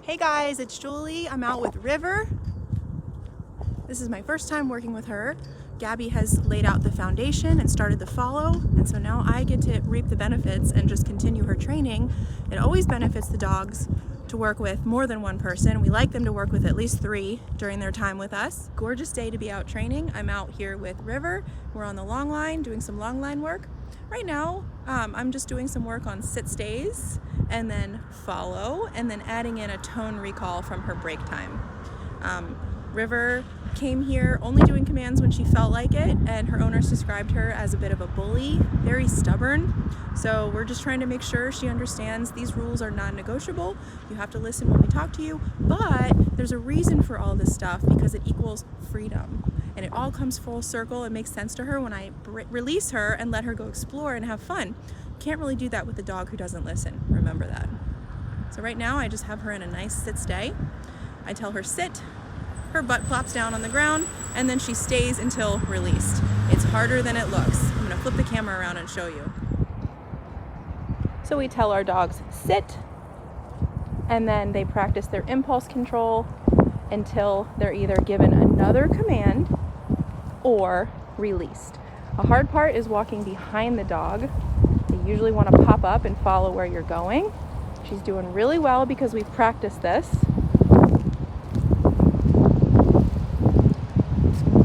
Hey guys, it's Julie. I'm out with River. This is my first time working with her. Gabby has laid out the foundation and started the follow, and so now I get to reap the benefits and just continue her training. It always benefits the dogs to work with more than one person. We like them to work with at least 3 during their time with us. Gorgeous day to be out training. I'm out here with River. We're on the long line doing some long line work. Right now, I'm just doing some work on sit stays and then follow, and then adding in a tone recall from her break time. River came here only doing commands when she felt like it, and her owners described her as a bit of a bully, very stubborn. So we're just trying to make sure she understands these rules are non-negotiable. You have to listen when we talk to you, but there's a reason for all this stuff because it equals freedom. And it all comes full circle and makes sense to her when I release her and let her go explore and have fun. Can't really do that with a dog who doesn't listen. Remember that. So right now I just have her in a nice sit stay. I tell her sit, her butt plops down on the ground, and then she stays until released. It's harder than it looks. I'm gonna flip the camera around and show you. So we tell our dogs sit, and then they practice their impulse control until they're either given another command or released. A hard part is walking behind the dog. They usually want to pop up and follow where you're going. She's doing really well because we've practiced this.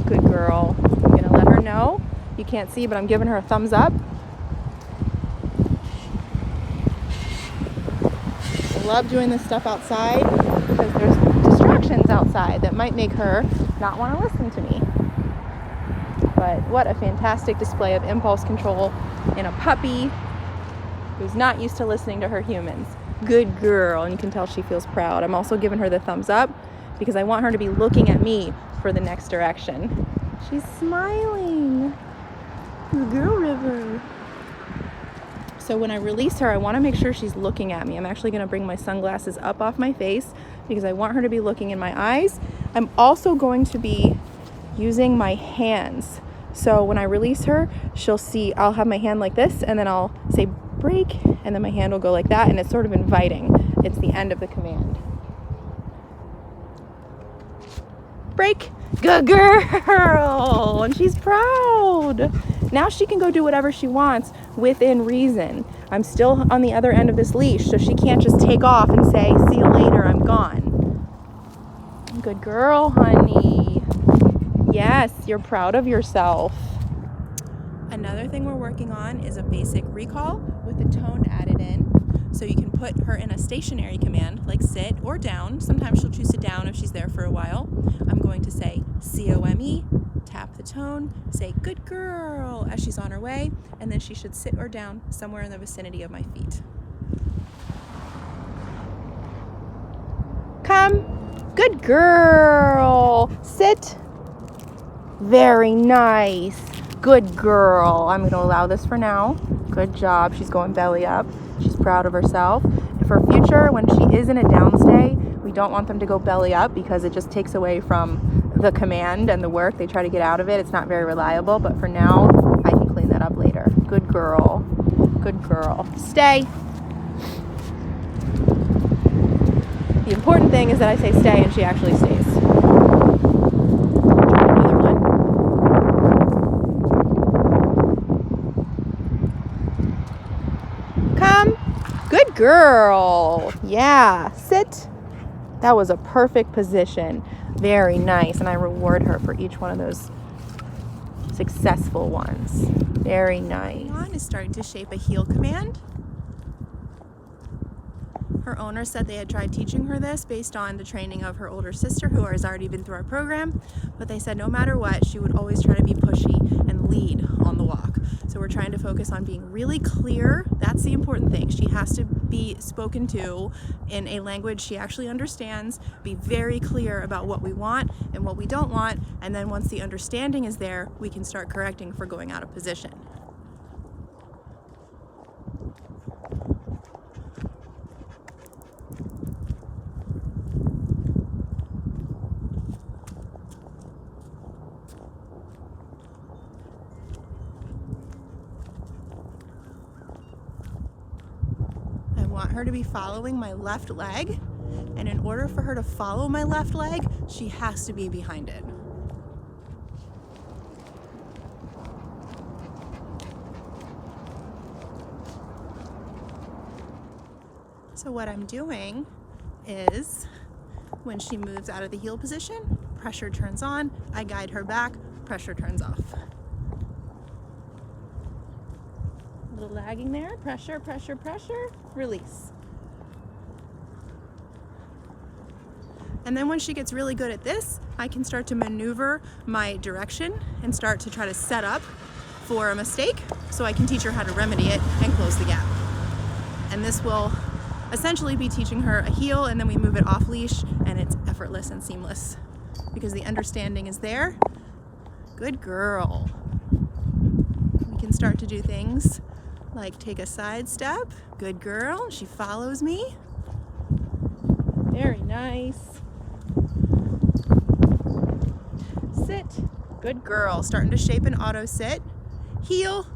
Good girl. I'm gonna let her know. You can't see, but I'm giving her a thumbs up. I love doing this stuff outside because there's distractions outside that might make her not want to listen to me. But what a fantastic display of impulse control in a puppy who's not used to listening to her humans. Good girl, and you can tell she feels proud. I'm also giving her the thumbs up because I want her to be looking at me for the next direction. She's smiling. Good girl, River. So when I release her, I want to make sure she's looking at me. I'm actually going to bring my sunglasses up off my face because I want her to be looking in my eyes. I'm also going to be using my hands. So when I release her, she'll see, I'll have my hand like this, and then I'll say break, and then my hand will go like that, and it's sort of inviting. It's the end of the command. Break. Good girl. And she's proud. Now she can go do whatever she wants within reason. I'm still on the other end of this leash, so she can't just take off and say, see you later, I'm gone. Good girl, honey. Yes, you're proud of yourself. Another thing we're working on is a basic recall with the tone added in. So you can put her in a stationary command like sit or down. Sometimes she'll choose to down if she's there for a while. I'm going to say C-O-M-E, tap the tone, say good girl as she's on her way, and then she should sit or down somewhere in the vicinity of my feet. Come, good girl, sit. Very nice. Good girl. I'm going to allow this for now. Good job. She's going belly up. She's proud of herself. And for future, when she is in a downstay, we don't want them to go belly up because it just takes away from the command and the work. They try to get out of it. It's not very reliable, but for now, I can clean that up later. Good girl. Good girl. Stay. The important thing is that I say stay and she actually stays. Good girl. Yeah, sit. That was a perfect position. Very nice. And I reward her for each one of those successful ones. Very nice. One is starting to shape a heel command. Her owner said they had tried teaching her this based on the training of her older sister who has already been through our program, but they said no matter what, she would always try to be pushy and lead on the walk. So we're trying to focus on being really clear. That's the important thing. She has to be spoken to in a language she actually understands, be very clear about what we want and what we don't want, and then once the understanding is there, we can start correcting for going out of position. I want her to be following my left leg And in order for her to follow my left leg, she has to be behind it. So what I'm doing is, when she moves out of the heel position, pressure turns on, I guide her back, pressure turns off. A little lagging there, pressure, pressure, pressure, release. And then when she gets really good at this, I can start to maneuver my direction and start to try to set up for a mistake so I can teach her how to remedy it and close the gap. And this will essentially be teaching her a heel, and then we move it off leash and it's effortless and seamless because the understanding is there. Good girl. We can start to do things like take a side step. Good girl. She follows me. Very nice. Sit. Good girl. Starting to shape an auto sit. Heel,